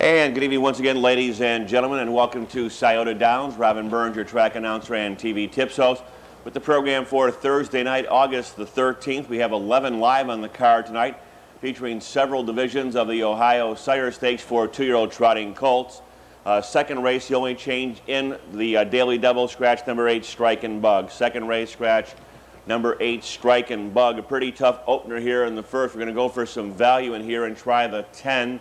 And good evening once again, ladies and gentlemen, and welcome to Scioto Downs. Robin Burns, your track announcer and TV tips host, with the program for Thursday night, August the 13th. We have 11 live on the card tonight, featuring several divisions of the Ohio Sire Stakes for two-year-old trotting colts. Second race, the only change in the Daily Double, scratch number 8, Strike and Bug. Second race, scratch number 8, Strike and Bug. A pretty tough opener here in the first. We're going to go for some value in here and try the 10.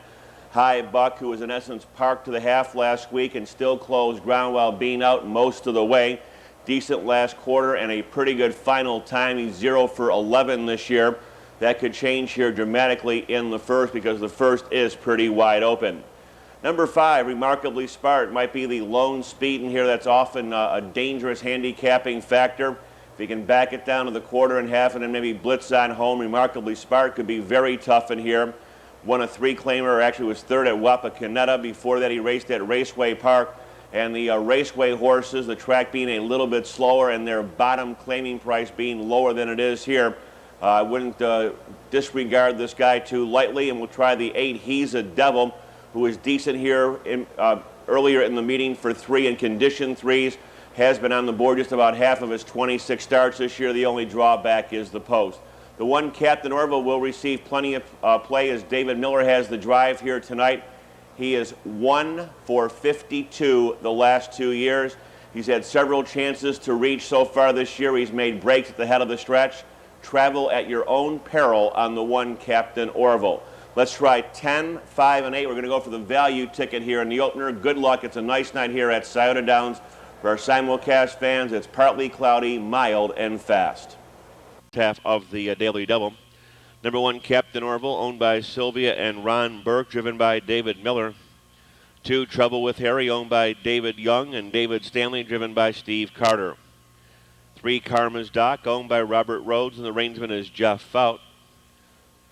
High Buck, who was in essence parked to the half last week and still closed ground while being out most of the way. Decent last quarter and a pretty good final time. He's 0 for 11 this year. That could change here dramatically in the first because the first is pretty wide open. Number 5, Remarkably Smart, might be the lone speed in here. That's often a dangerous handicapping factor. If he can back it down to the quarter and half and then maybe blitz on home, Remarkably Smart could be very tough in here. Won a 3-claimer, or actually was third at Wapakoneta. Before that, he raced at Raceway Park. And the Raceway horses, the track being a little bit slower and their bottom claiming price being lower than it is here, I wouldn't disregard this guy too lightly. And we'll try the 8, He's a Devil, who is decent here earlier in the meeting for 3 in condition 3s. Has been on the board just about half of his 26 starts this year. The only drawback is the post. The 1, Captain Orville, will receive plenty of play as David Miller has the drive here tonight. He is 1 for 52 the last 2 years. He's had several chances to reach so far this year. He's made breaks at the head of the stretch. Travel at your own peril on the 1, Captain Orville. Let's try 10, 5, and 8. We're going to go for the value ticket here in the opener. Good luck. It's a nice night here at Scioto Downs. For our simulcast fans, it's partly cloudy, mild, and fast. Half of the Daily Double. Number 1, Captain Orville, owned by Sylvia and Ron Burke, driven by David Miller. 2, Trouble with Harry, owned by David Young and David Stanley, driven by Steve Carter. 3, Karma's Doc, owned by Robert Rhodes, and the reinsman is Jeff Fout.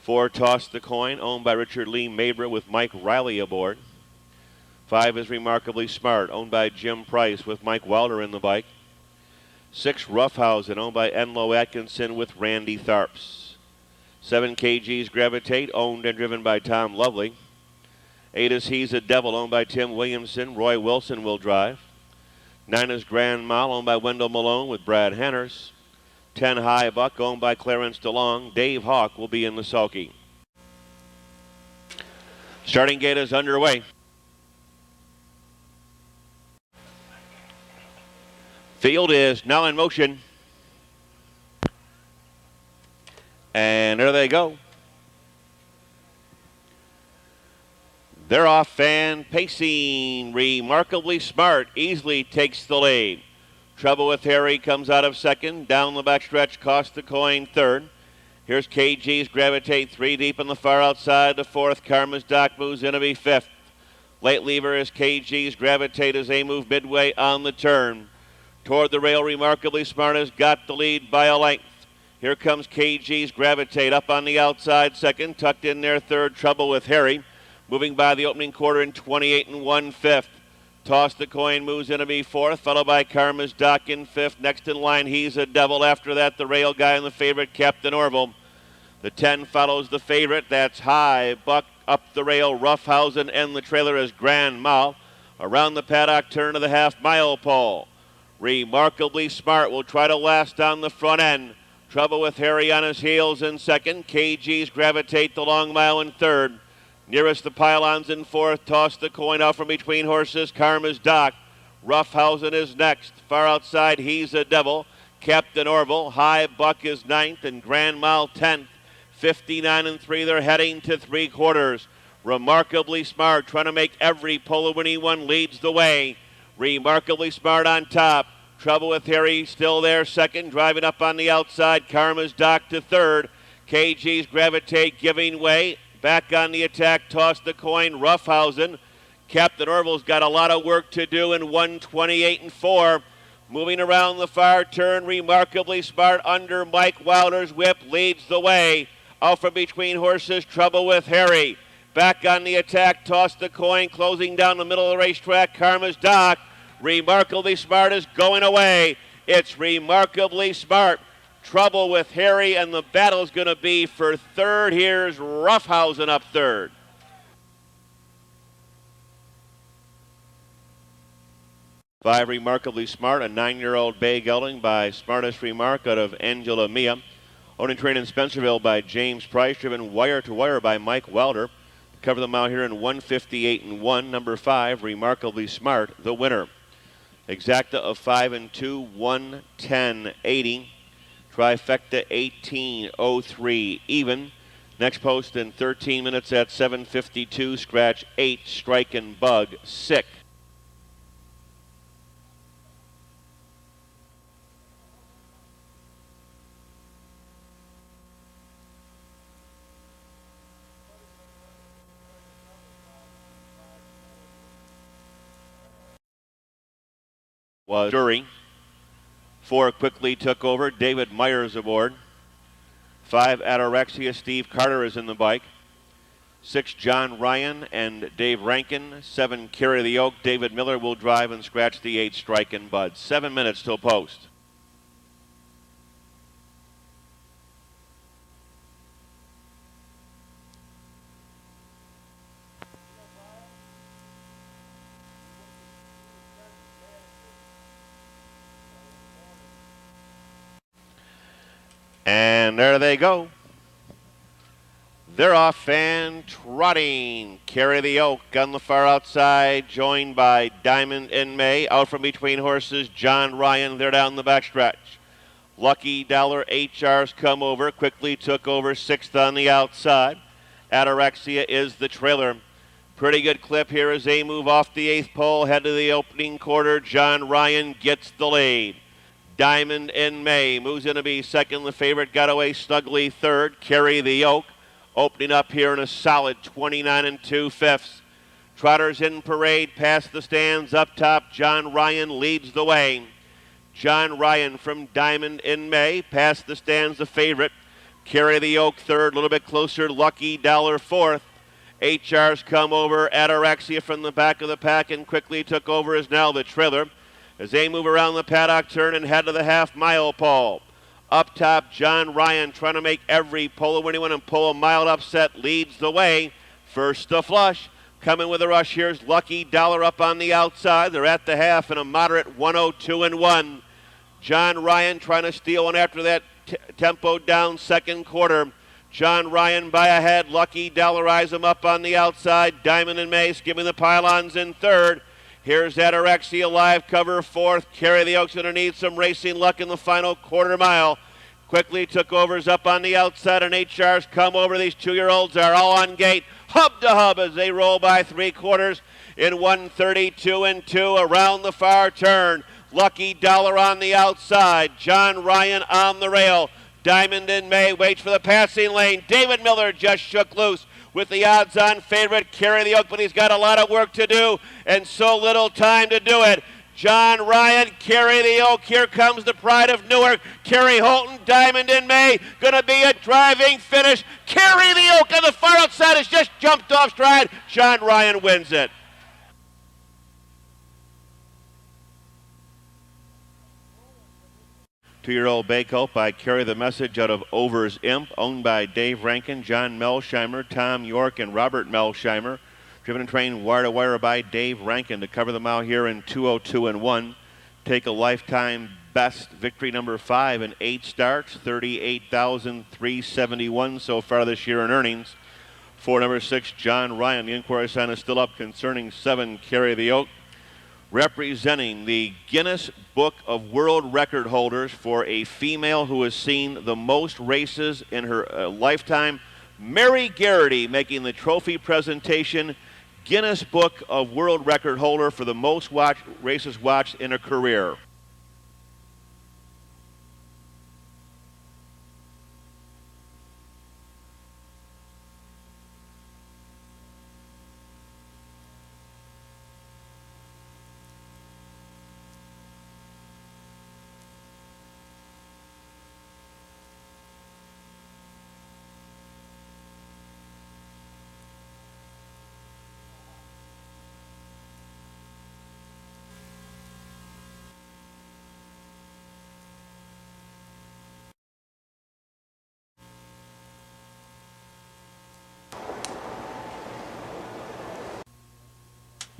4, Toss the Coin, owned by Richard Lee Mabra with Mike Riley aboard. 5 is Remarkably Smart, owned by Jim Price with Mike Wilder in the bike. 6, Roughhausen, owned by Enlo Atkinson with Randy Tharps. 7, KG's Gravitate, owned and driven by Tom Lovely. 8 is He's a Devil, owned by Tim Williamson. Roy Wilson will drive. 9 is Grand Mal, owned by Wendell Malone with Brad Henners. 10, High Buck, owned by Clarence DeLong. Dave Hawk will be in the sulky. Starting gate is underway. Field is now in motion. And there they go. They're off and pacing. Remarkably Smart easily takes the lead. Trouble with Harry comes out of second. Down the backstretch, Cost the Coin third. Here's KG's Gravitate 3 deep on the far outside. The 4th, Karma's Doc moves in to be 5th. Late lever is KG's Gravitate as they move midway on the turn. Toward the rail, Remarkably Smart has got the lead by a length. Here comes KG's Gravitate up on the outside second. Tucked in there third, Trouble with Harry. Moving by the opening quarter in 28 1/5. Toss the Coin moves in to be 4th, followed by Karma's Doc in 5th. Next in line, He's a Devil. After that, the rail guy and the favorite, Captain Orville. The 10 follows the favorite. That's High Buck. Up the rail, Roughhausen, and the trailer is Grand Mal. Around the paddock, turn to the half-mile pole. Remarkably Smart will try to last on the front end. Trouble with Harry on his heels in second. KG's Gravitate the long mile in third. Nearest the pylons in 4th. Toss the Coin out from between horses. Karma's Doc. Roughhausen is next. Far outside, He's a Devil. Captain Orville. High Buck is 9th and Grand Mile 10th. 59 3. They're heading to 3/4. Remarkably Smart trying to make every polo when he won leads the way. Remarkably Smart on top. Trouble with Harry still there second. Driving up on the outside. Karma's Doc to third. KG's Gravitate giving way. Back on the attack. Toss the Coin. Roughhausen. Captain Orville's got a lot of work to do in 1:28 4. Moving around the far turn. Remarkably Smart under Mike Wilder's whip leads the way. Out from between horses. Trouble with Harry. Back on the attack, Toss the Coin, closing down the middle of the racetrack. Karma's Doc. Remarkably Smart is going away. It's Remarkably Smart. Trouble with Harry, and the battle's going to be for third. Here's Roughhausen up third. 5, Remarkably Smart, a 9-year-old bay gelding by Smartest Remark out of Angela Mia. Owned and trained in Spencerville by James Price, driven wire to wire by Mike Welder. Cover them out here in 158 and 1. Number 5, Remarkably Smart, the winner. Exacta of 5 and 2, 110.80. Trifecta 18.03 even. Next post in 13 minutes at 7:52. Scratch 8, Strike and Bug 6. Was Dury. 4 quickly took over. David Myers aboard. 5 Anorexia. Steve Carter is in the bike. 6 John Ryan and Dave Rankin. 7 Carry the Oak. David Miller will drive and scratch the 8 Strike and Bud. 7 minutes till post. And there they go. They're off and trotting. Carry the Oak on the far outside, joined by Diamond in May. Out from between horses, John Ryan. They're down the backstretch. Lucky Dollar HR's come over, quickly took over 6th on the outside. Anorexia is the trailer. Pretty good clip here as they move off the 8th pole, head to the opening quarter. John Ryan gets the lead. Diamond in May moves in to be second. The favorite got away snugly third. Carry the Oak opening up here in a solid 29 and 2/5. Trotters in parade past the stands up top. John Ryan leads the way. John Ryan from Diamond in May past the stands, the favorite. Carry the Oak third, a little bit closer. Lucky Dollar fourth. HR's come over. Anorexia from the back of the pack and quickly took over is now the trailer. As they move around the paddock turn and head to the half-mile pole. Up top, John Ryan trying to make every pole winning one and pull a mile upset leads the way. First to flush. Coming with a rush here's Lucky Dollar up on the outside. They're at the half in a moderate 102 and 1. John Ryan trying to steal one after that tempo down second quarter. John Ryan by a head. Lucky Dollar eyes him up on the outside. Diamond and May skimming the pylons in third. Here's Anorexia live cover fourth. Carry the Oak's going to need some racing luck in the final quarter mile. Quickly took overs up on the outside and HR's come over. These 2-year-olds are all on gate. Hub to hub as they roll by 3/4 in 132 and 2 around the far turn. Lucky Dollar on the outside. John Ryan on the rail. Diamond in May waits for the passing lane. David Miller just shook loose with the odds-on favorite, Carry the Oak, but he's got a lot of work to do and so little time to do it. John Ryan, Carry the Oak. Here comes the pride of Newark. Kerry Holton, Diamond in May. Going to be a driving finish. Carry the Oak on the far outside has just jumped off stride. John Ryan wins it. Two-year-old bay colt by Carry the Message out of Over's Imp, owned by Dave Rankin, John Melsheimer, Tom York, and Robert Melsheimer. Driven and trained wire to wire by Dave Rankin to cover them out here in 202 and 1. Take a lifetime best victory number 5 in 8 starts, 38,371 so far this year in earnings. For number 6, John Ryan. The inquiry sign is still up concerning 7, Carry the Oak. Representing the Guinness Book of World Record holders for a female who has seen the most races in her lifetime, Mary Garrity making the trophy presentation. Guinness Book of World Record holder for the most races watched in a career.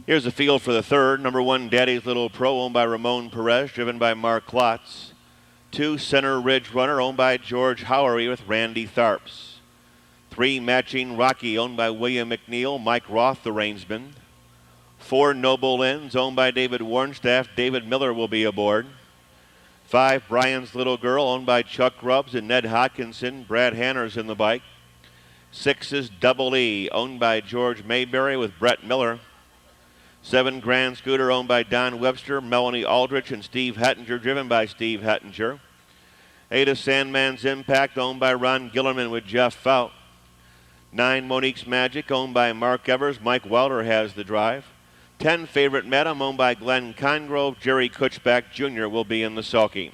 Here's the field for the third. Number 1, Daddy's Little Pro, owned by Ramon Perez, driven by Mark Klotz. 2, Center Ridge Runner, owned by George Howery with Randy Tharps. 3, Matching Rocky, owned by William McNeil, Mike Roth, the reinsman. 4, Noble Ends, owned by David Warnstaff. David Miller will be aboard. 5, Brian's Little Girl, owned by Chuck Grubbs and Ned Hodkinson. Brad Hanner's in the bike. 6 is Double E, owned by George Mayberry with Brett Miller. 7, Grand Scooter, owned by Don Webster, Melanie Aldrich, and Steve Hettinger, driven by Steve Hettinger. 8 is Sandman's Impact, owned by Ron Gillerman with Jeff Fout. 9, Monique's Magic, owned by Mark Evers. Mike Welder has the drive. 10, Favorite Madam, owned by Glenn Congrove. Jerry Kutchback Jr. will be in the sulky.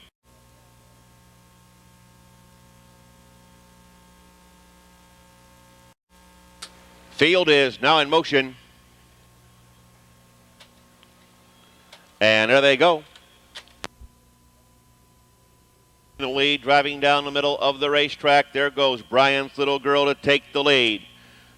Field is now in motion. And there they go. In the lead, driving down the middle of the racetrack. There goes Brian's Little Girl to take the lead.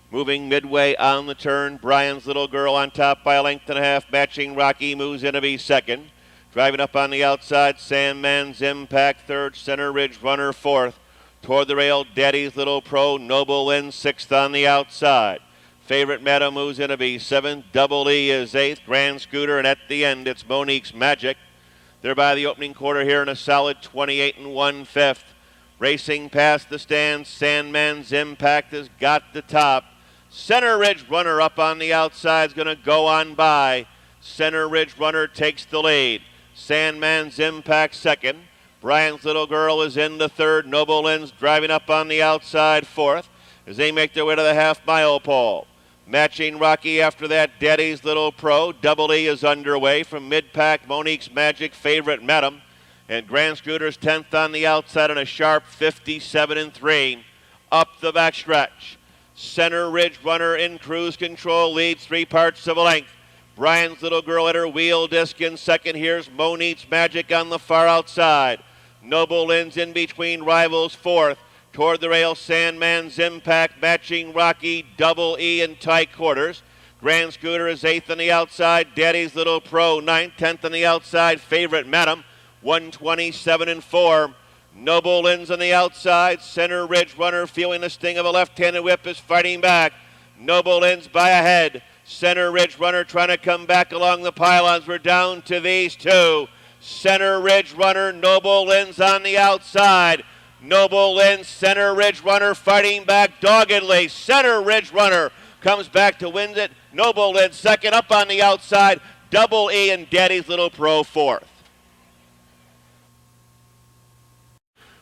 Moving midway on the turn, Brian's Little Girl on top by a length and a half. Matching Rocky moves in to be second. Driving up on the outside, Sandman's Impact third. Center Ridge Runner fourth. Toward the rail, Daddy's Little Pro, Noble Lynn sixth on the outside. Favorite Madam moves in to be seventh. Double E is eighth. Grand Scooter, and at the end, it's Monique's Magic. They're by the opening quarter here in a solid 28 1/5. Racing past the stands, Sandman's Impact has got the top. Center Ridge Runner up on the outside is going to go on by. Center Ridge Runner takes the lead. Sandman's Impact second. Brian's Little Girl is in the third. Noble Lynn's driving up on the outside fourth as they make their way to the half-mile pole. Matching Rocky after that, Daddy's Little Pro. Double E is underway from mid-pack. Monique's Magic, Favorite Madam. And Grand Scooter's 10th on the outside on a sharp 57 3. Up the backstretch. Center Ridge Runner in cruise control, leads 3 parts of a length. Brian's Little Girl at her wheel disc in second. Here's Monique's Magic on the far outside. Noble Lynn's in between rivals fourth. Toward the rail, Sandman's Impact, Matching Rocky, Double E in tight quarters. Grand Scooter is 8th on the outside. Daddy's Little Pro, 9th, 10th on the outside. Favorite Madam, 127 4. Noble Lynn's on the outside. Center Ridge Runner, feeling the sting of a left-handed whip, is fighting back. Noble Lynn's by a head. Center Ridge Runner trying to come back along the pylons. We're down to these two. Center Ridge Runner, Noble Lynn's on the outside. Noble Lynn, Center Ridge Runner fighting back doggedly. Center Ridge Runner comes back to win it. Noble Lynn second, up on the outside. Double E and Daddy's Little Pro fourth.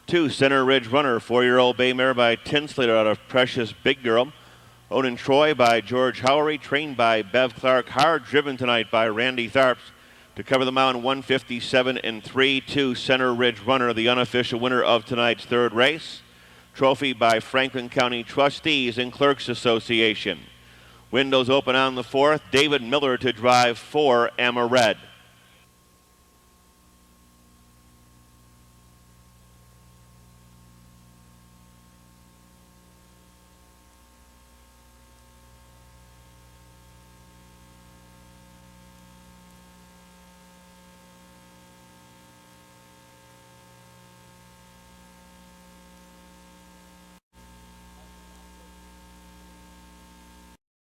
2, Center Ridge Runner, 4-year-old bay mare by Tinslater out of Precious Big Girl. Owned in Troy by George Howery, trained by Bev Clark, hard driven tonight by Randy Tharps. To cover the mound, 157 3. 2, Center Ridge Runner, the unofficial winner of tonight's third race. Trophy by Franklin County Trustees and Clerks Association. Windows open on the fourth. David Miller to drive 4, Emma Red.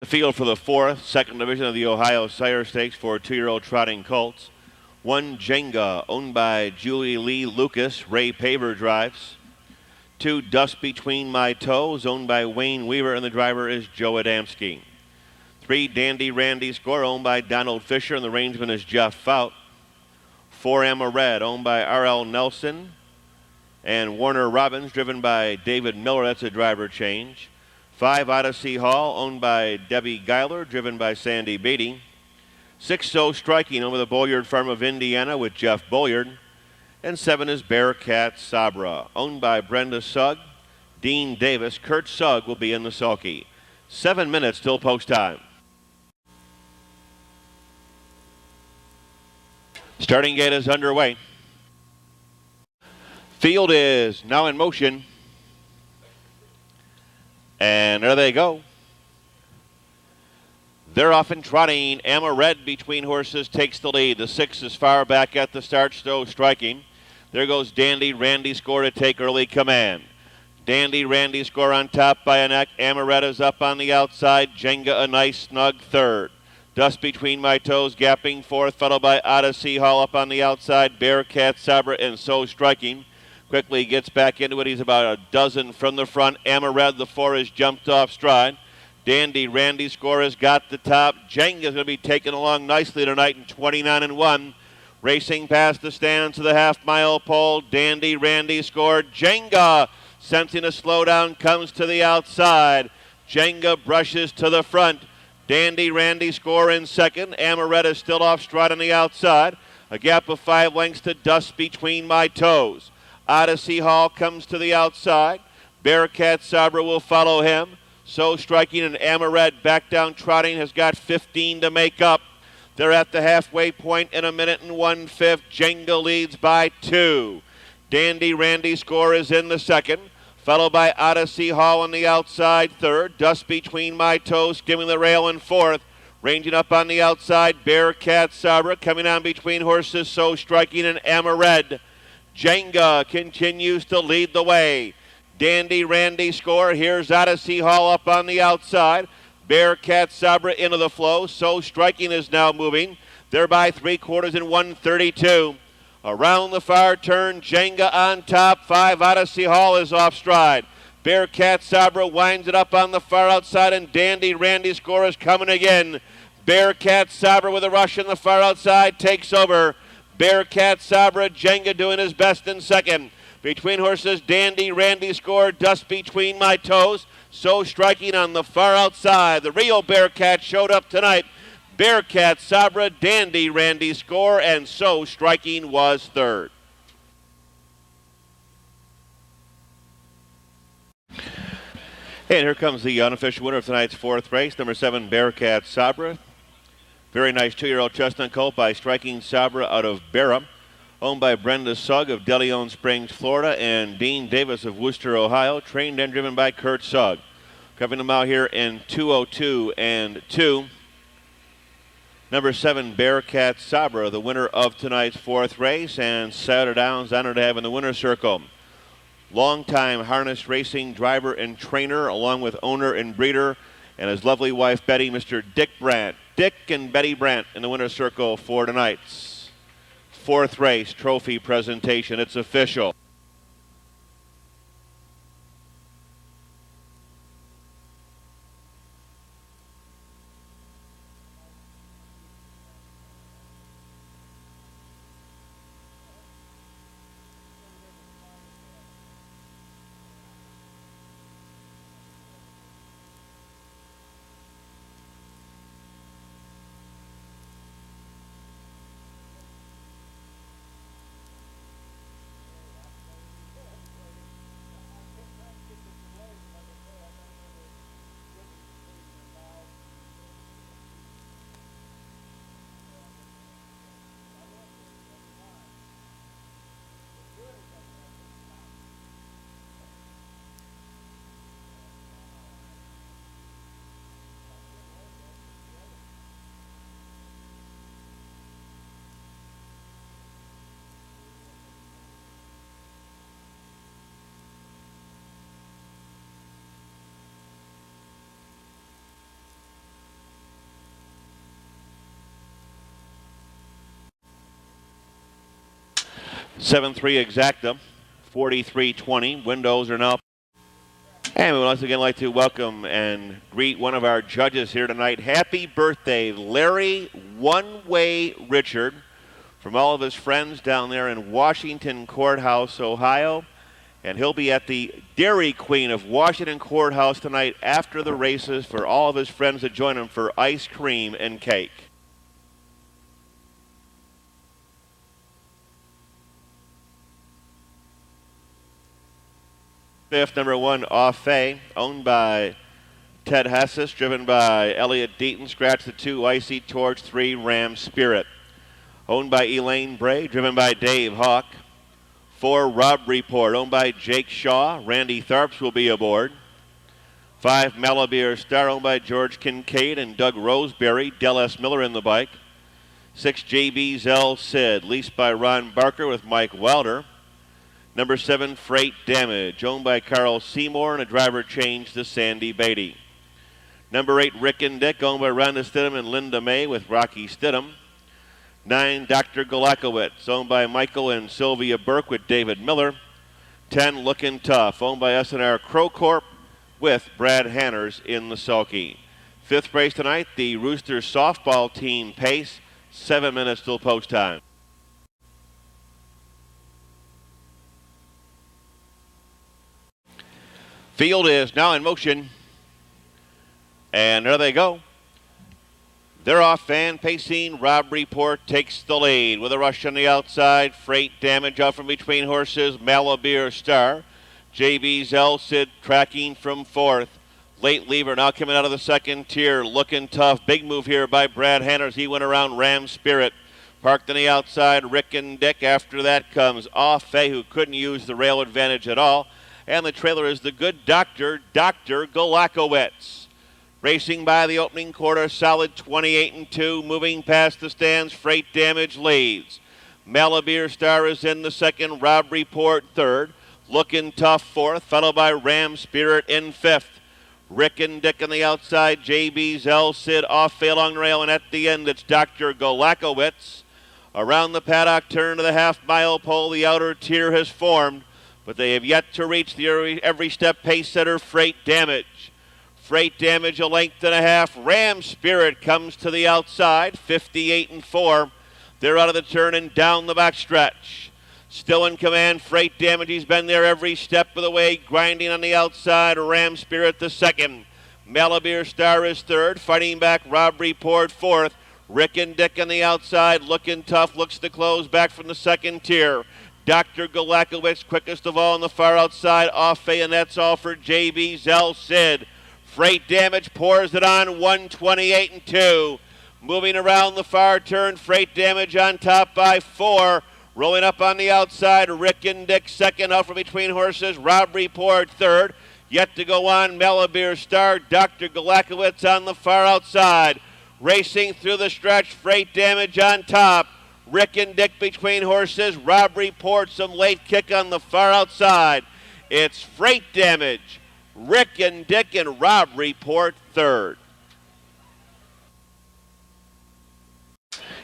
The field for the fourth, second division of the Ohio Sire Stakes for 2-year-old trotting colts. 1, Jenga, owned by Julie Lee Lucas. Ray Paver drives. 2, Dust Between My Toes, owned by Wayne Weaver, and the driver is Joe Adamski. 3, Dandy Randy Score, owned by Donald Fisher, and the rangeman is Jeff Fout. 4, Emma Red, owned by R.L. Nelson and Warner Robbins, driven by David Miller. That's a driver change. 5, Odyssey Hall, owned by Debbie Geiler, driven by Sandy Beatty. 6, So Striking, over the Bolyard Farm of Indiana with Jeff Bolyard. And 7 is Bearcat Sabra, owned by Brenda Sugg, Dean Davis. Kurt Sugg will be in the sulky. 7 minutes till post time. Starting gate is underway. Field is now in motion. And there they go. They're off and trotting. Red between horses takes the lead. The 6 is far back at the start, still striking. There goes Dandy Randy Score to take early command. Dandy Randy Score on top by a neck. Amaretta's up on the outside. Jenga a nice snug third. Dust Between My Toes gapping fourth, followed by Odyssey Hall up on the outside. Bearcat Sabra and So Striking. Quickly gets back into it. He's about a dozen from the front. Amaret, the 4, has jumped off stride. Dandy Randy Score has got the top. Jenga's going to be taken along nicely tonight in 29-1. Racing past the stands to the half-mile pole. Dandy Randy Score. Jenga, sensing a slowdown, comes to the outside. Jenga brushes to the front. Dandy Randy Score in second. Amaretta still off stride on the outside. A gap of 5 lengths to Dust Between My Toes. Odyssey Hall comes to the outside. Bearcat Sabra will follow him. So Striking and Amaret back down trotting has got 15 to make up. They're at the halfway point in 1 minute and 1/5. Jenga leads by 2. Dandy Randy Score is in the second, followed by Odyssey Hall on the outside third. Dust Between My Toes skimming the rail in fourth. Ranging up on the outside, Bearcat Sabra coming on between horses So Striking and Amaret. Jenga continues to lead the way. Dandy Randy Score. Here's Odyssey Hall up on the outside. Bearcat Sabra into the flow. So Striking is now moving. They're by 3/4 in 1:32. Around the far turn, Jenga on top. 5, Odyssey Hall is off stride. Bearcat Sabra winds it up on the far outside, and Dandy Randy Score is coming again. Bearcat Sabra with a rush in the far outside takes over. Bearcat Sabra, Jenga doing his best in second. Between horses, Dandy Randy Score, Dust Between My Toes. So Striking on the far outside. The Rio Bearcat showed up tonight. Bearcat Sabra, Dandy Randy Score, and So Striking was third. And here comes the unofficial winner of tonight's 4th race, number 7, Bearcat Sabra. Very nice 2-year-old chestnut colt by Striking Sabra out of Barham, owned by Brenda Sugg of De Leon Springs, Florida, and Dean Davis of Worcester, Ohio, trained and driven by Kurt Sugg. Covering them out here in 2:02 and 2. Number 7, Bearcat Sabra, the winner of tonight's 4th race, and Scioto Downs honored to have in the winner's circle. Longtime harness racing driver and trainer, along with owner and breeder, and his lovely wife, Betty, Mr. Dick Brandt. Dick and Betty Brandt in the winner's circle for tonight's 4th race trophy presentation. It's official. Seven-3 exacta, 43-20. Windows are now. And we would once again like to welcome and greet one of our judges here tonight. Happy birthday, Larry One-Way Richard, from all of his friends down there in Washington Courthouse, Ohio. And he'll be at the Dairy Queen of Washington Courthouse tonight after the races for all of his friends to join him for ice cream and cake. Fifth, number 1, Off Fay, owned by Ted Hesses, driven by Elliot Deaton. Scratch the 2, Icy Torch. 3, Ram Spirit, owned by Elaine Bray, driven by Dave Hawk. 4, Rob Report, owned by Jake Shaw. Randy Tharps will be aboard. 5, Malabir Star, owned by George Kincaid and Doug Roseberry. Del S. Miller in the bike. 6, JB Zell Sid, leased by Ron Barker with Mike Wilder. Number 7, Freight Damage, owned by Carl Seymour and a driver change to Sandy Beatty. Number 8, Rick and Dick, owned by Rhonda Stidham and Linda May with Rocky Stidham. 9, Dr. Golakowitz, owned by Michael and Sylvia Burke with David Miller. 10, Lookin' Tough, owned by S&R Crow Corp with Brad Hanners in the sulky. 5th race tonight, the Roosters softball team pace, 7 minutes till post time. Field is now in motion. And there they go. They're off. Fan pacing. Rob Report takes the lead with a rush on the outside. Freight Damage out from between horses. Malabir Star. JB Zelsid tracking from 4th. Late Lever now coming out of the second tier. Looking Tough. Big move here by Brad Hanners. He went around Ram Spirit. Parked on the outside. Rick and Dick. After that comes Off Fay, who couldn't use the rail advantage at all. And the trailer is the good Dr. Golakowitz. Racing by the opening quarter, solid 28-2. Moving past the stands, Freight Damage leads. Malabir Star is in the second. Rob Report third. Looking Tough fourth, followed by Ram Spirit in 5th. Rick and Dick on the outside. JB Zell Sid off along the rail, and at the end it's Dr. Golakowitz. Around the paddock, turn to the half-mile pole. The outer tier has formed, but they have yet to reach the every step pace setter, Freight Damage. Freight Damage a length and a half. Ram Spirit comes to the outside, 58-4. They're out of the turn and down the back stretch. Still in command, Freight Damage. He's been there every step of the way, grinding on the outside. Ram Spirit the second. Malabir Star is third. Fighting back, Rob Report fourth. Rick and Dick on the outside. Looking Tough looks to close back from the second tier. Dr. Golakowitz quickest of all on the far outside. Off Fay, and that's all for JB Zell Sid. Freight Damage pours it on, 128-2. Moving around the far turn, Freight Damage on top by 4. Rolling up on the outside, Rick and Dick second, out from between horses. Rob Report third. Yet to go on, Malabir Star. Dr. Golakowitz on the far outside. Racing through the stretch, Freight Damage on top. Rick and Dick between horses. Rob Report some late kick on the far outside. It's Freight Damage, Rick and Dick, and Rob Report third.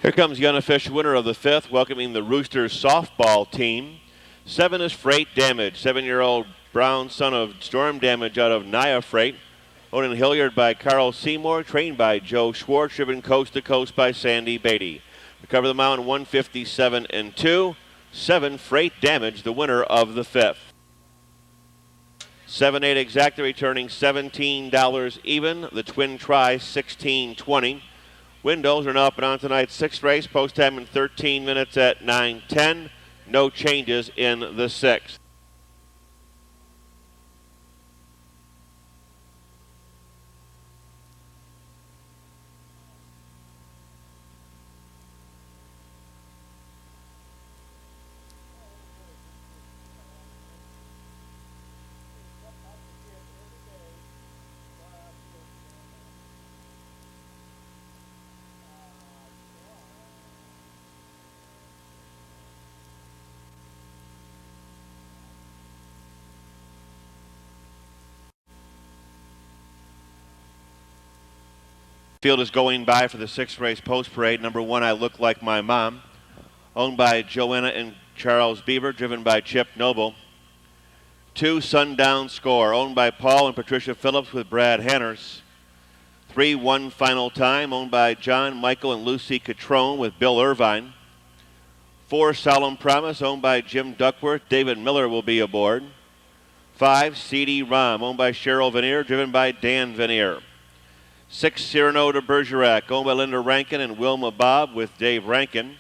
Here comes the unofficial winner of the 5th, welcoming the Roosters softball team. 7 is Freight Damage, 7-year-old brown son of Storm Damage out of Nia Freight. Owned in Hilliard by Carl Seymour, trained by Joe Schwartz, driven coast to coast by Sandy Beatty. To cover the mound, 157-2. 7 Freight Damage, the winner of the 5th. 7-8 exacta, returning $17 even. The Twin Try, $16.20. Windows are now up and on tonight's 6th race. Post time in 13 minutes at 9:10. No changes in the 6th. Field is going by for the 6th race post parade. Number 1, I Look Like My Mom, owned by Joanna and Charles Beaver, driven by Chip Noble. 2, Sundown Score, owned by Paul and Patricia Phillips with Brad Hanners. 3, One Final Time, owned by John, Michael, and Lucy Catrone with Bill Irvine. 4, Solemn Promise, owned by Jim Duckworth. David Miller will be aboard. 5, CD Rom, owned by Cheryl Vanier, driven by Dan Vanier. 6, Cyrano de Bergerac, owned by Linda Rankin and Wilma Bob with Dave Rankin.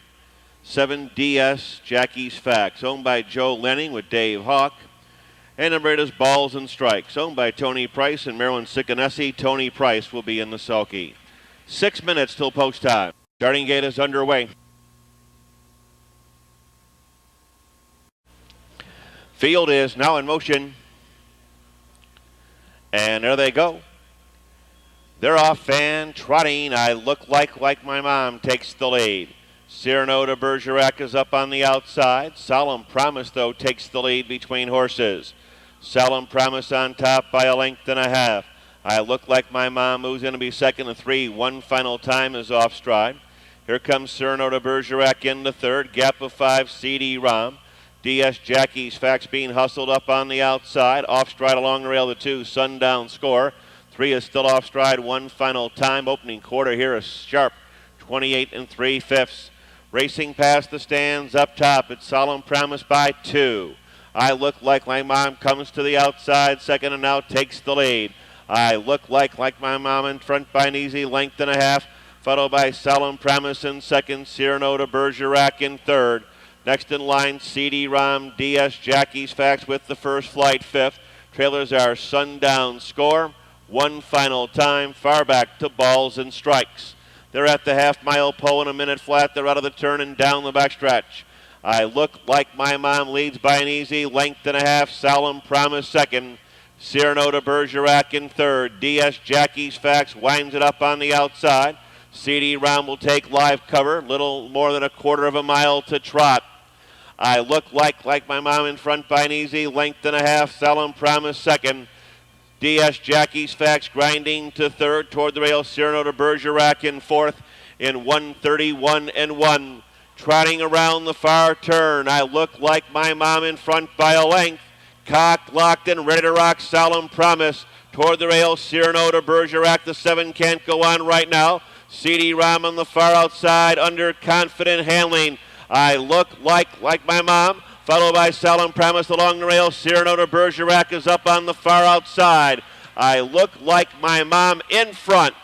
7, DS Jackie's Facts, owned by Joe Lenning with Dave Hawk. And number 8 is Balls and Strikes, owned by Tony Price and Marilyn Siccanesi. Tony Price will be in the sulky. 6 minutes till post time. Starting gate is underway. Field is now in motion. And there they go. They're off and trotting. I look like my mom takes the lead. Cyrano de Bergerac is up on the outside. Solemn Promise, though, takes the lead between horses. Solemn Promise on top by a length and a half. I look like my mom moves in to be second to three. One final time is off stride. Here comes Cyrano de Bergerac into third. Gap of five, CD Rom. DS Jackie's Facts being hustled up on the outside. Off stride along the rail, the two. Sundown Score. Three is still off stride. One final time. Opening quarter here is sharp. 28 3/5. Racing past the stands up top. It's Solemn Promise by two. I look like my mom comes to the outside. Second and now takes the lead. I look like my mom in front by an easy length and a half. Followed by Solemn Promise in second. Cyrano de Bergerac in third. Next in line, CD Rom, DS Jackie's Facts with the first flight fifth. Trailers are Sundown Score. One final time, far back to Balls and Strikes. They're at the half-mile pole in a minute flat. They're out of the turn and down the backstretch. I look like my mom leads by an easy length and a half. Solemn Promise second. Cyrano de Bergerac in third. DS Jackie's Facts winds it up on the outside. CD Rom will take live cover. Little more than a quarter of a mile to trot. I look like my mom in front by an easy length and a half. Solemn Promise second. DS Jackie's Facts grinding to third toward the rail. Cyrano de Bergerac in fourth in 1:31 and 1. Trotting around the far turn. I look like my mom in front by a length. Cocked, locked, and ready to rock. Solemn Promise toward the rail. Cyrano de Bergerac. The seven can't go on right now. CD Rom on the far outside under confident handling. I look like my mom, followed by Solemn Promise along the rail. Cyrano de Bergerac is up on the far outside. I look like my mom in front.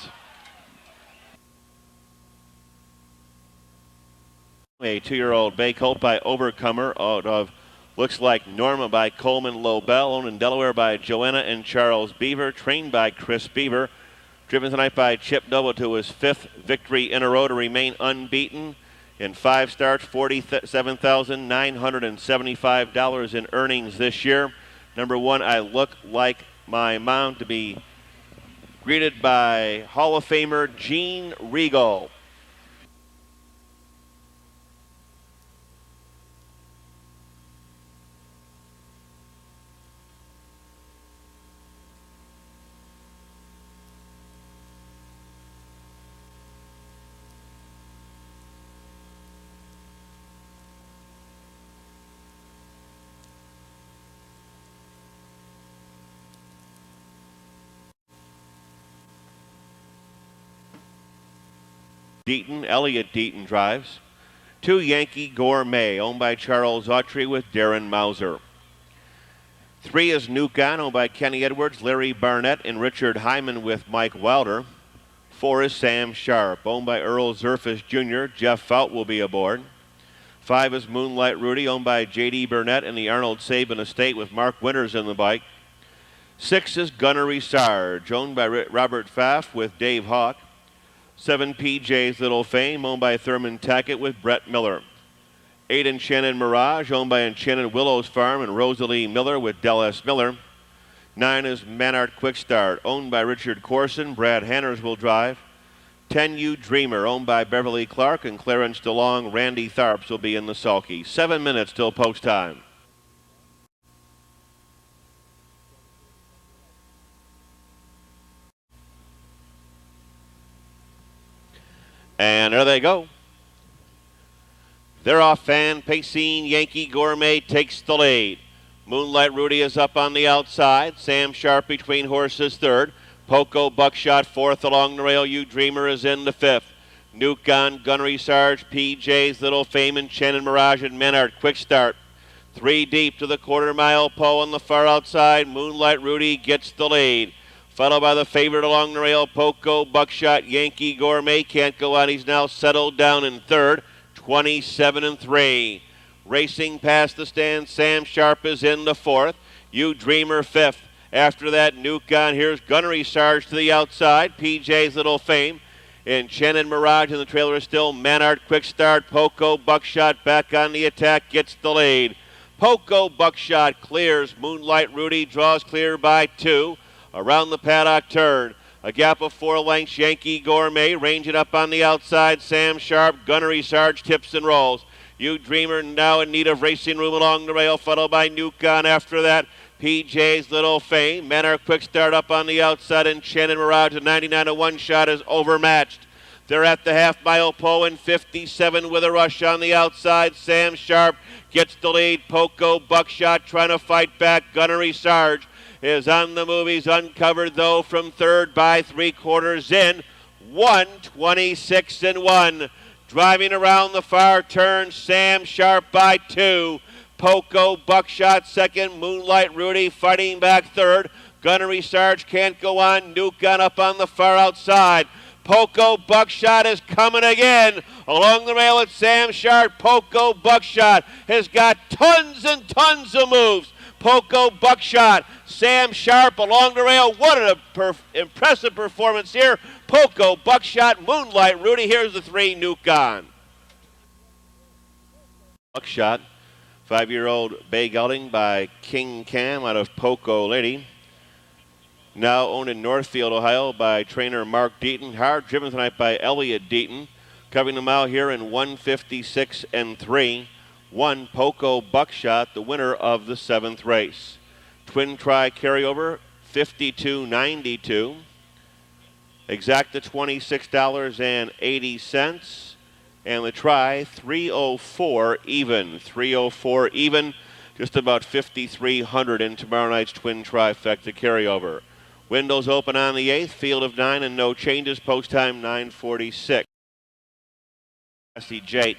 A 2-year-old bay colt by Overcomer out of Looks Like Norma by Coleman Lobel, owned in Delaware by Joanna and Charles Beaver, trained by Chris Beaver. Driven tonight by Chip Noble to his fifth victory in a row to remain unbeaten. In 5 starts, $47,975 in earnings this year. Number 1, I Look Like My Mom, to be greeted by Hall of Famer Gene Regal. Elliott Deaton drives. 2, Yankee Gourmet, owned by Charles Autry with Darren Mauser. 3 is Nuke-On, owned by Kenny Edwards, Larry Barnett, and Richard Hyman with Mike Wilder. 4 is Sam Sharp, owned by Earl Zerfus Jr. Jeff Fout will be aboard. 5 is Moonlight Rudy, owned by J.D. Burnett and the Arnold Sabin estate with Mark Winters in the bike. 6 is Gunnery Sarge, owned by Robert Pfaff with Dave Hawk. 7, PJ's Little Fame, owned by Thurman Tackett with Brett Miller. 8, Enchanted Mirage, owned by Enchanted Willows Farm and Rosalie Miller with Del S. Miller. 9 is Manart Quick Start, owned by Richard Corson. Brad Hanners will drive. 10, You Dreamer, owned by Beverly Clark and Clarence DeLong. Randy Tharps will be in the sulky. 7 minutes till post time. And there they go. They're off, and pacing. Yankee Gourmet takes the lead. Moonlight Rudy is up on the outside. Sam Sharp between horses third. Poco Buckshot fourth along the rail. You Dreamer is in the fifth. Nuke-On, Gunnery Sarge, PJ's Little Fame, Enchanted Mirage, and Menard Quick Start. 3 deep to the quarter-mile pole on the far outside. Moonlight Rudy gets the lead. Followed by the favorite along the rail, Poco Buckshot. Yankee Gourmet can't go on. He's now settled down in third, 27-3. Racing past the stand, Sam Sharp is in the fourth. You Dreamer fifth. After that, Nuke-On. Here's Gunnery Sarge to the outside. PJ's Little Fame. Enchanted Mirage in the trailer is still Manard Quick Start. Poco Buckshot back on the attack, gets the lead. Poco Buckshot clears. Moonlight Rudy draws clear by 2. Around the paddock turn, a gap of 4 lengths, Yankee Gourmet, ranging up on the outside, Sam Sharp, Gunnery Sarge, tips and rolls. You Dreamer now in need of racing room along the rail, followed by Nukon after that. PJ's Little Fame. Manor Quick Start up on the outside, and Shannon Mirage, a 99 to 1 shot, is overmatched. They're at the half-mile pole in 57 with a rush on the outside. Sam Sharp gets the lead. Poco Buckshot trying to fight back. Gunnery Sarge is on the move. He's uncovered, though, from third by 3/4 in. 1:26 and 1. Driving around the far turn, Sam Sharp by 2. Poco Buckshot second. Moonlight Rudy fighting back third. Gunnery Sarge can't go on. Nukon up on the far outside. Poco Buckshot is coming again. Along the rail at Sam Sharp. Poco Buckshot has got tons and tons of moves. Poco Buckshot, Sam Sharp along the rail. What an impressive performance here. Poco Buckshot, Moonlight Rudy. Here's the 3, Nukon. Buckshot, 5-year-old bay gelding by King Cam out of Poco Lady. Now owned in Northfield, Ohio by trainer Mark Deaton. Hard driven tonight by Elliot Deaton. Covering the mile here in 1:56 and 3. 1 Poco Buckshot, the winner of the 7th race. Twin Try carryover, $52.92. Exacta $26.80. And the try, $304 even. $304 even. Just about $5,300 in tomorrow night's Twin Trifecta carryover. Windows open on the 8th, field of 9 and no changes, post time 9:46. Classy Jate,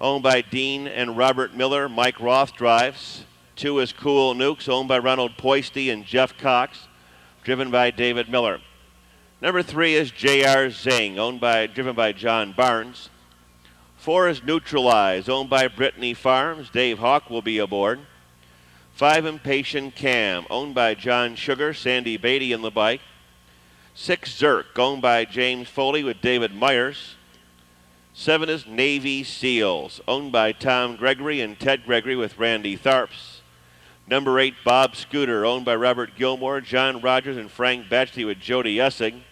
owned by Dean and Robert Miller. Mike Roth drives. 2 is Cool Nukes, owned by Ronald Poisty and Jeff Cox, driven by David Miller. Number 3 is J.R. Zing, driven by John Barnes. 4 is Neutralize, owned by Brittany Farms. Dave Hawk will be aboard. 5 Impatient Cam, owned by John Sugar, Sandy Beatty in the bike. 6 Zirk, owned by James Foley with David Myers. 7 is Navy Seals, owned by Tom Gregory and Ted Gregory with Randy Tharps. Number 8 Bob Scooter, owned by Robert Gilmore, John Rogers, and Frank Batchley with Jody Essig.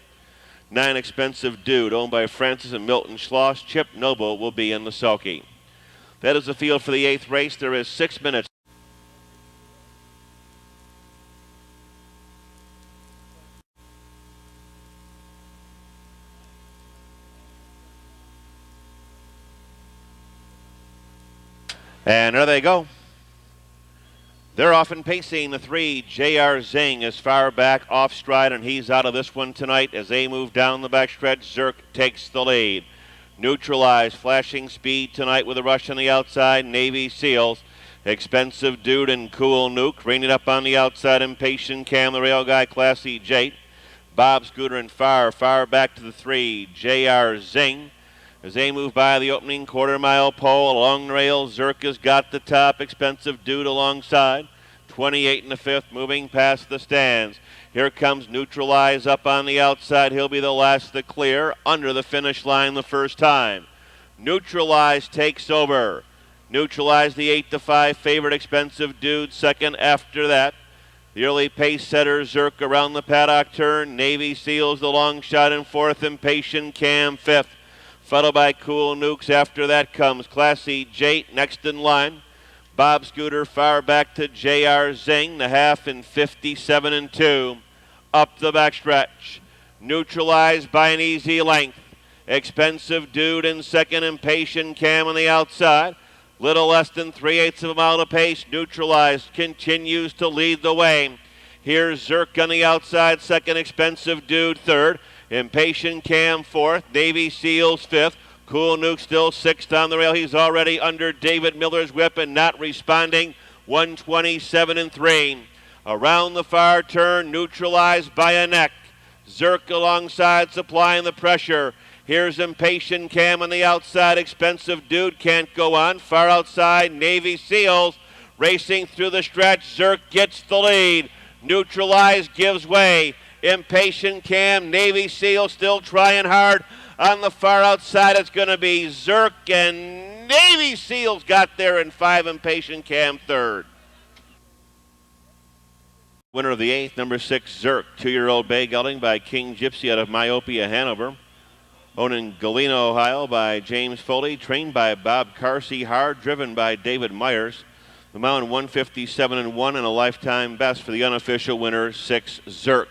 9 Expensive Dude, owned by Francis and Milton Schloss. Chip Noble will be in the sulky. That is the field for the 8th race. There is 6 minutes. And there they go. They're off and pacing. The 3, J.R. Zing, is far back off stride, and he's out of this one tonight. As they move down the backstretch, Zirk takes the lead. Neutralize, flashing speed tonight with a rush on the outside. Navy Seals, Expensive Dude, and Cool Nuke. Reining up on the outside, Impatient Cam, the rail guy, Classy Jate. Bob Scooter and far back to the 3, J.R. Zing. As they move by the opening quarter-mile pole, along the rail, Zirk has got the top. Expensive Dude alongside. 28 in the 5th, moving past the stands. Here comes Neutralize up on the outside. He'll be the last to clear, under the finish line the first time. Neutralize takes over. Neutralize, the 8-5 favorite. Expensive Dude second after that. The early pace setter, Zirk, around the paddock turn. Navy Seals, the long shot in 4th. Impatient Cam 5th. Followed by Cool Nukes. After that comes Classy Jate next in line. Bob Scooter far back to J.R. Zing, the half in 57 and 2. Up the backstretch. Neutralized by an easy length. Expensive Dude in second. Impatient Cam on the outside. Little less than 3/8 of a mile to pace. Neutralized continues to lead the way. Here's Zirk on the outside second. Expensive Dude third. Impatient Cam 4th, Navy Seals 5th, Cool Nuke still 6th on the rail. He's already under David Miller's whip and not responding. 1:27 and 3. Around the far turn, Neutralized by a neck. Zirk alongside, supplying the pressure. Here's Impatient Cam on the outside. Expensive Dude can't go on. Far outside, Navy Seals racing through the stretch. Zirk gets the lead. Neutralized gives way. Impatient Cam, Navy Seal still trying hard. On the far outside, it's going to be Zirk, and Navy Seals got there in 5. Impatient Cam third. Winner of the 8th, number 6, Zerk. 2-year-old bay gelding by King Gypsy out of Myopia, Hanover. Owned in Galena, Ohio by James Foley. Trained by Bob Carsey. Hard driven by David Myers. The mile in 157-1 and a lifetime best for the unofficial winner, 6, Zerk.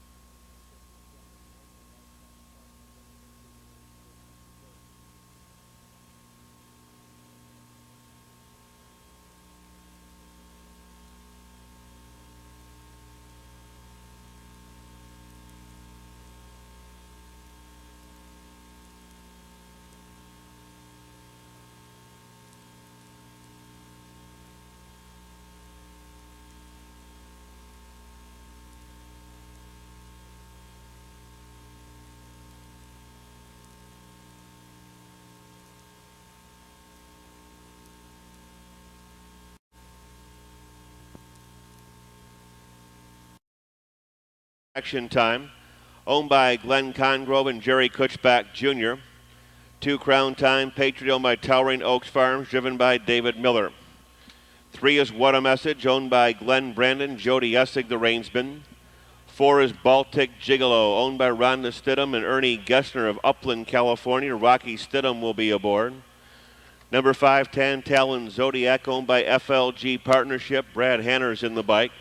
Action Time, owned by Glenn Congrove and Jerry Kutchback Jr. 2, Crown Time, Patriot, owned by Towering Oaks Farms, driven by David Miller. 3 is What a Message, owned by Glenn Brandon, Jody Essig, the reinsman. 4 is Baltic Gigolo, owned by Rhonda Stidham and Ernie Gessner of Upland, California. Rocky Stidham will be aboard. Number 5, Tan Talon Zodiac, owned by FLG Partnership. Brad Hanner's in the bike.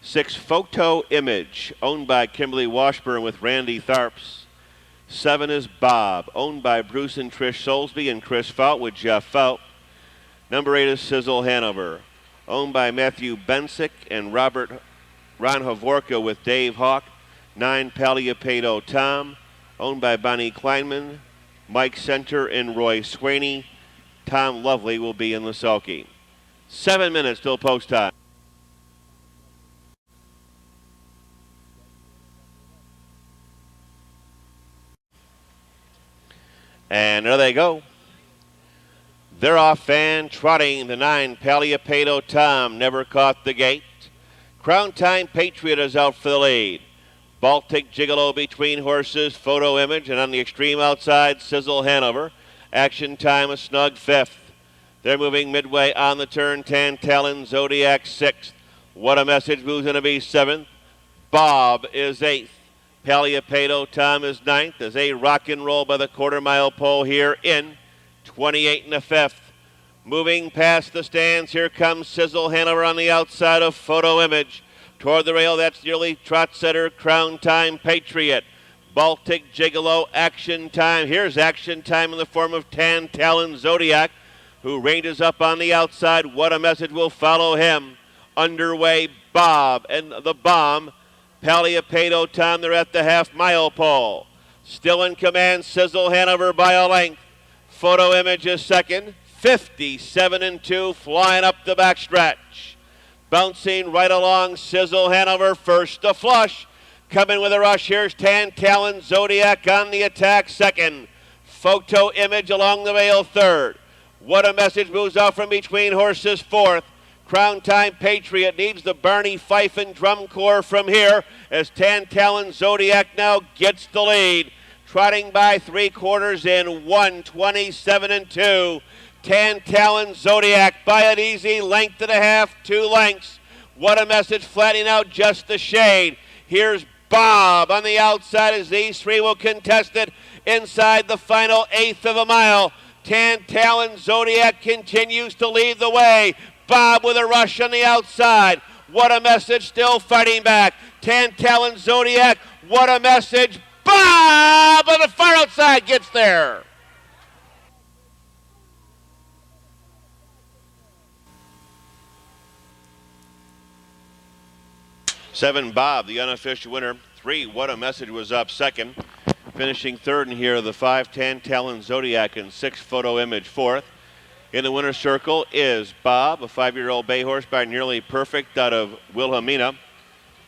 6, Photo Image, owned by Kimberly Washburn with Randy Tharps. 7 is Bob, owned by Bruce and Trish Soulsby and Chris Fout with Jeff Fout. Number 8 is Sizzle Hanover, owned by Matthew Bensick and Ron Havorka with Dave Hawk. 9, Paliapedo Tom, owned by Bonnie Kleinman, Mike Center and Roy Swaney. Tom Lovely will be in the sulky. 7 minutes till post time. And there they go. They're off and trotting. The 9, Paliapedo Tom, never caught the gate. Crown Time Patriot is out for the lead. Baltic Gigolo between horses, Photo Image, and on the extreme outside, Sizzle Hanover. Action Time a snug 5th. They're moving midway on the turn. Tan Talon Zodiac 6th. What a Message moves in to be 7th. Bob is 8th. Paliapedo Tom is 9th as they rock and roll by the quarter-mile pole here in 28 and a 5th. Moving past the stands, here comes Sizzle Hanover on the outside of Photo Image. Toward the rail, that's nearly Trot Setter, Crown Time Patriot. Baltic Gigolo, Action Time. Here's Action Time in the form of Tan Talon Zodiac, who ranges up on the outside. What a Message will follow him. Underway, Bob and the Bomb. Paliapedo Tom, they're at the half-mile pole. Still in command, Sizzle Hanover by a length. Photo Image is second, 57-2, flying up the backstretch. Bouncing right along, Sizzle Hanover first to flush. Coming with a rush, here's Tan Talon Zodiac on the attack second. Photo Image along the rail third. What a Message moves out from between horses fourth. Crown Time Patriot needs the Barney Fife and drum corps from here as Tan Talon Zodiac now gets the lead. Trotting by 3/4 in 1:27-2. Tan Talon Zodiac by an easy length and a half, 2 lengths. What a Message flattening out just the shade. Here's Bob on the outside as these 3 will contest it inside the final 1/8 of a mile. Tan Talon Zodiac continues to lead the way. Bob with a rush on the outside. What a Message still fighting back. Tan Talon Zodiac, What a Message. Bob on the far outside gets there. Seven, Bob, the unofficial winner. 3, What a Message was up second. Finishing third in here, the 5, Tan Talon Zodiac, and 6, Photo Image fourth. In the winner's circle is Bob, a 5-year-old bay horse by Nearly Perfect out of Wilhelmina.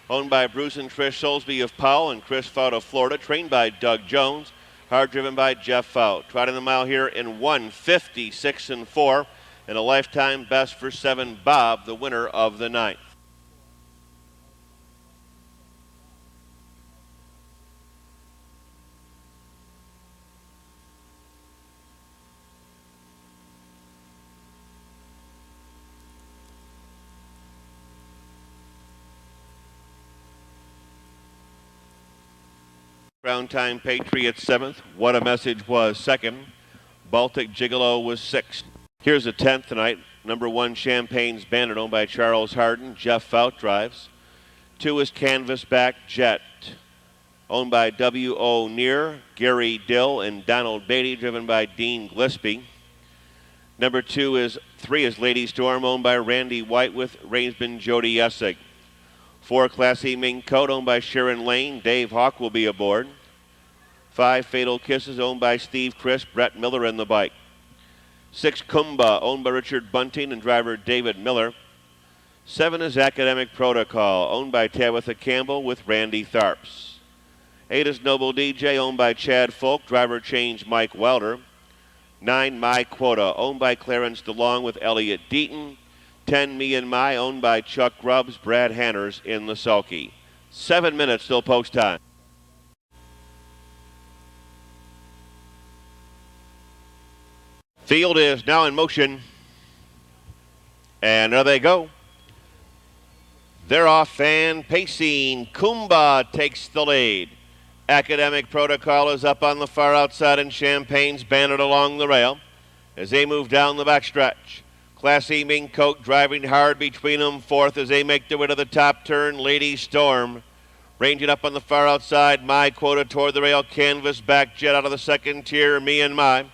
Owned by Bruce and Trish Soulsby of Powell and Chris Fout of Florida. Trained by Doug Jones. Hard driven by Jeff Fout. Trotting the mile here in 1:56-4. And a lifetime best for 7, Bob, the winner of the 9th. Crown Time Patriots 7th. What a Message was 2nd. Baltic Gigolo was 6th. Here's a 10th tonight. Number 1, Champagne's Bandit, owned by Charles Harden. Jeff Fout drives. 2 is Canvasback Jet, owned by W.O. Neer, Gary Dill, and Donald Beatty, driven by Dean Gillespie. Number 3 is Lady Storm, owned by Randy White, with Rainsman Jody Essig. 4, Classy Mink Coat, owned by Sharon Lane. Dave Hawk will be aboard. 5, Fatal Kisses, owned by Steve Crisp, Brett Miller in the bike. 6, Kumba, owned by Richard Bunting and driver David Miller. 7 is Academic Protocol, owned by Tabitha Campbell with Randy Tharps. 8 is Noble DJ, owned by Chad Folk, driver change Mike Wilder. 9, My Quota, owned by Clarence DeLong with Elliot Deaton. 10, Me and My, owned by Chuck Grubbs, Brad Hanners in the sulky. 7 minutes till post time. Field is now in motion. And there they go. They're off and pacing. Kumba takes the lead. Academic Protocol is up on the far outside, and Champagne's Bandit along the rail as they move down the backstretch. Classy Mink Coat driving hard between them. 4th as they make their way to the top turn. Lady Storm ranging up on the far outside. My Quota toward the rail. Canvasback Jet out of the 2nd tier. Me and My.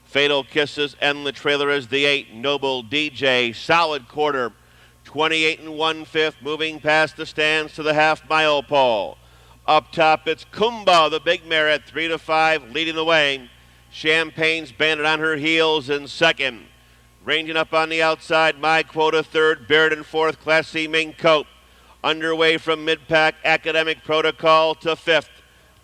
Fatal Kisses and the trailer is the 8. Noble DJ, solid quarter. 28 1/5, moving past the stands to the half-mile pole. Up top, it's Kumba, the big mare, at 3 5, leading the way. Champagne's Bandit on her heels in 2nd. Ranging up on the outside, My Quota 3rd, Baird in 4th, Classy Mink Coat. Underway from mid-pack, Academic Protocol to 5th.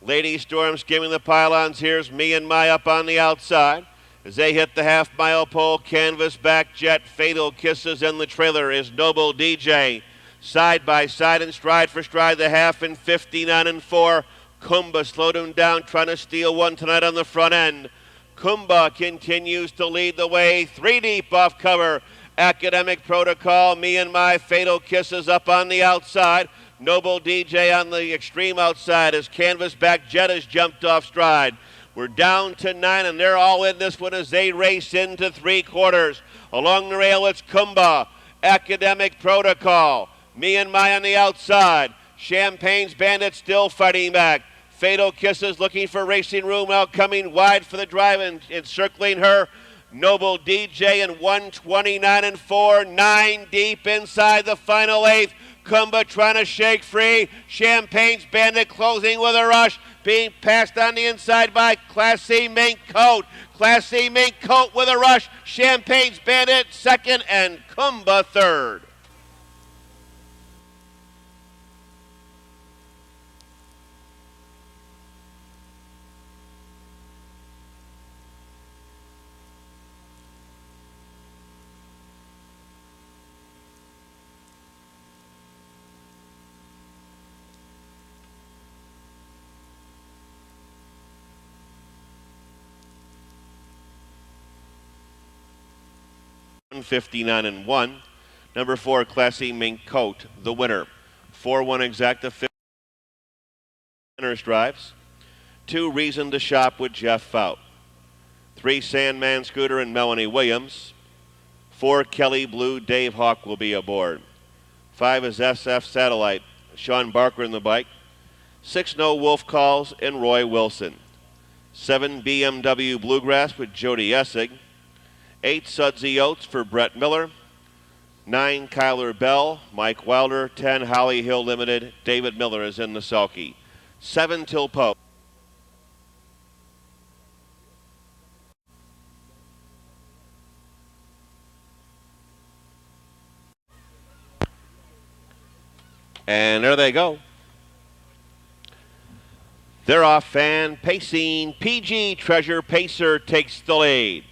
Lady Storm skimming the pylons. Here's Me and My up on the outside. As they hit the half-mile pole, Canvasback Jet, Fatal Kisses, and the trailer is Noble DJ. Side by side and stride for stride, the half in 59 4. Kumba slowed him down, trying to steal one tonight on the front end. Kumba continues to lead the way, 3 deep off cover. Academic Protocol, Me and My, Fatal Kisses up on the outside. Noble DJ on the extreme outside as Canvasback Jet has jumped off stride. We're down to 9, and they're all in this one as they race into 3/4. Along the rail, it's Kumba, Academic Protocol, Me and My on the outside. Champagne's Bandit still fighting back. Fatal Kisses looking for racing room, out coming wide for the drive and encircling her. Noble DJ in 129 4, 9 deep inside the final 8th. Kumba trying to shake free. Champagne's Bandit closing with a rush, being passed on the inside by Classy Mink Coat. Classy Mink Coat with a rush. Champagne's Bandit 2nd and Kumba 3rd. $159-1. Number 4, Classy Mink Coat, the winner. 4-1 exacta, 5 winners drives. 2, Reason to Shop with Jeff Fout. 3, Sandman Scooter and Melanie Williams. 4, Kelly Blue, Dave Hawk will be aboard. 5 is SF Satellite, Sean Barker in the bike. 6, No Wolf Calls and Roy Wilson. 7, BMW Bluegrass with Jody Essig. 8, Sudsy Oats for Brett Miller. 9, Kyler Bell, Mike Wilder. 10, Holly Hill Limited, David Miller is in the sulky. 7 till Pope. And there they go. They're off and pacing. PG Treasure Pacer takes the lead.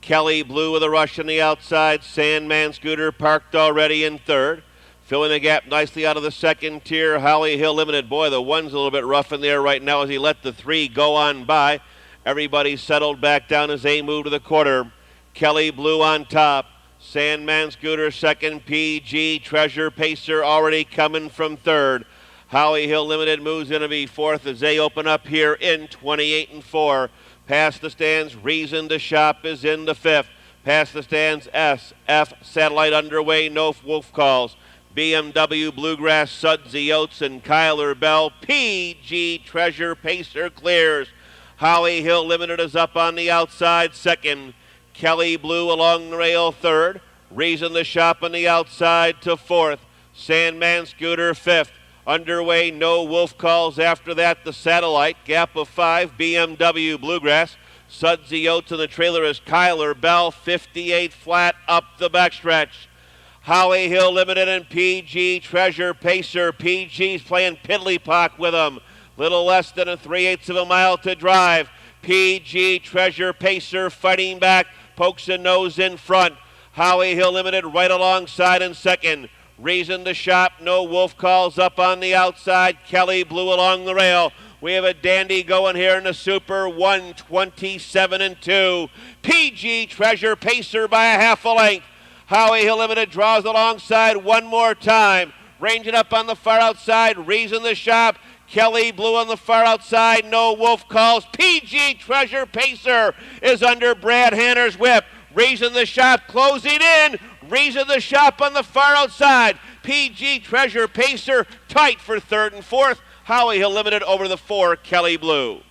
Kelly Blue with a rush on the outside. Sandman Scooter parked already in 3rd. Filling the gap nicely out of the 2nd tier. Holly Hill Limited. Boy, the one's a little bit rough in there right now as he let the 3 go on by. Everybody settled back down as they move to the quarter. Kelly Blue on top. Sandman Scooter 2nd. PG Treasure Pacer already coming from 3rd. Howie Hill Limited moves in to be fourth as they open up here in 28 and 4. Past the stands, Reason to Shop is in the fifth. Past the stands, SF Satellite underway, no wolf calls. BMW Bluegrass, Sudsy Oats, and Kyler Bell. PG Treasure Pacer clears. Howie Hill Limited is up on the outside, second. Kelly Blue along the rail, third. Reason to Shop on the outside to fourth. Sandman Scooter, fifth. Underway, no wolf calls. After that, the Satellite, gap of 5, BMW Bluegrass. Sudsy Oats in the trailer is Kyler Bell, 58 flat up the backstretch. Howie Hill Limited and PG Treasure Pacer. PG's playing piddly-pock with them. Little less than a 3/8 of a mile to drive. PG Treasure Pacer fighting back, pokes a nose in front. Howie Hill Limited right alongside in second. Reason to Shop, no wolf calls up on the outside. Kelly Blue along the rail. We have a dandy going here in the Super, 127 and 2. PG Treasure Pacer by a half a length. Howie Hill Limited draws alongside one more time. Ranging up on the far outside, Reason to Shop. Kelly Blue on the far outside, no wolf calls. PG Treasure Pacer is under Brad Hanner's whip. Reason to Shop closing in. Reason to Shop on the far outside. PG Treasure Pacer tight for third and fourth. Howie Hill Limited over the 4, Kelly Blue.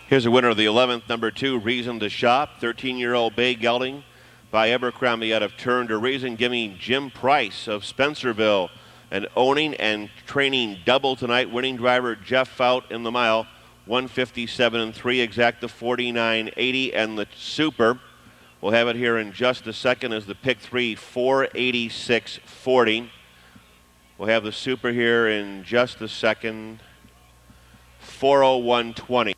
Here's a winner of the 11th, number 2, Reason to Shop. 13-year-old bay gelding by Abercrombie out of Turn to Reason, giving Jim Price of Spencerville an owning and training double tonight. Winning driver Jeff Fout in the mile, 157 and 3, exacta 49.80, and the Super. We'll have it here in just a second as the pick 3, 486.40. We'll have the Super here in just a second, 401.20.